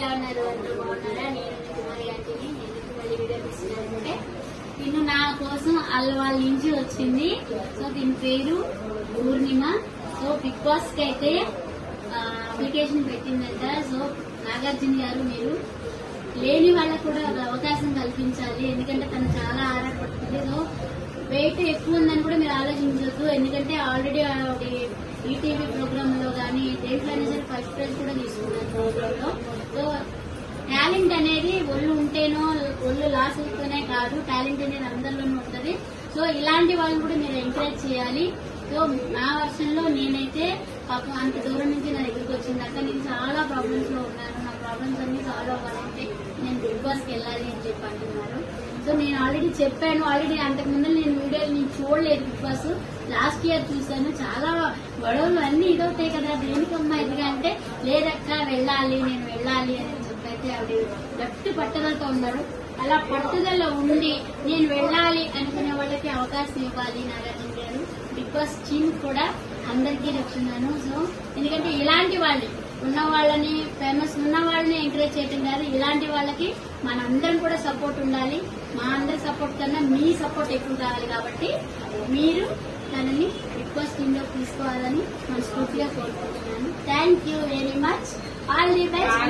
ఎలా ఉన్నారు? అందరూ బాగున్నారా? నేను కుమారి ఆంటీని. ఎందుకు మళ్ళీ వీడియో తీస్తున్నానంటే తిను నా కోసం వాళ్ళ నుంచి వచ్చింది. సో దీని పేరు పూర్ణిమ. సో బిగ్ బాస్ కి అయితే అప్లికేషన్ పెట్టిందంట. సో నాగార్జున గారు, మీరు లేని వాళ్ళకు కూడా ఒక అవకాశం కల్పించాలి. ఎందుకంటే తను చాలా ఆరాటపడుతుంది. సో వెయిట్ ఎక్కువ ఉందని కూడా మీరు ఆలోచించవద్దు. ఎందుకంటే ఆల్రెడీ ఈటీవీ ప్రోగ్రామ్ లో కానీ దేంట్లోనే సరే ఫస్ట్ ప్రైజ్ కూడా తీసుకున్నారు ప్రోగ్రామ్ లో. సో టాలెంట్ అనేది ఒళ్ళు ఉంటేనో ఒళ్ళు లాస్ అవుతూనే కాదు, టాలెంట్ అనేది అందరిలోనూ ఉంటుంది. సో ఇలాంటి వాళ్ళని కూడా మీరు ఎంకరేజ్ చేయాలి. సో నా వర్షంలో నేనైతే పాపం అంత దూరం నుంచి నా దగ్గరికి వచ్చింది అక్క. నేను చాలా ప్రాబ్లమ్స్ లో ఉన్నాను, నా ప్రాబ్లమ్స్ అన్ని సాల్వ్ అవ్వాలంటే నేను బిగ్ బాస్ కి వెళ్ళాలి అని చెప్పి అంటున్నారు. సో నేను ఆల్రెడీ చెప్పాను. ఆల్రెడీ అంతకుముందు నేను వీడియోలు నేను చూడలేదు బిగ్ బాస్. లాస్ట్ ఇయర్ చూసాను. చాలా గొడవలు అన్ని ఇదవుతాయి కదా, దేనికమ్మా ఇదిగా అంటే లేదక్క వెళ్ళాలి, నేను వెళ్ళాలి అని చెప్పైతే ఆవిడ గట్టి పట్టుదలతో ఉన్నారు. అలా పట్టుదల ఉండి నేను వెళ్ళాలి అనుకునే వాళ్ళకి అవకాశం ఇవ్వాలి నాగార్జున గారు. బిగ్ బాస్ టీమ్ కూడా అందరికీ చెప్తున్నాను. సో ఎందుకంటే ఇలాంటి వాళ్ళు ఉన్న వాళ్ళని, ఫేమస్ ఉన్న వాళ్ళని ఎంకరేజ్ చేయడం కాదు, ఇలాంటి వాళ్ళకి మనందరం కూడా సపోర్ట్ ఉండాలి. మా అందరి సపోర్ట్ కన్నా మీ సపోర్ట్ ఎక్కువ కావాలి. కాబట్టి మీరు తనని బిగ్ బాస్ టీమ్ లో తీసుకోవాలని మనస్ఫూర్తిగా కోరుకుంటున్నాను. Thank you very much. All the best.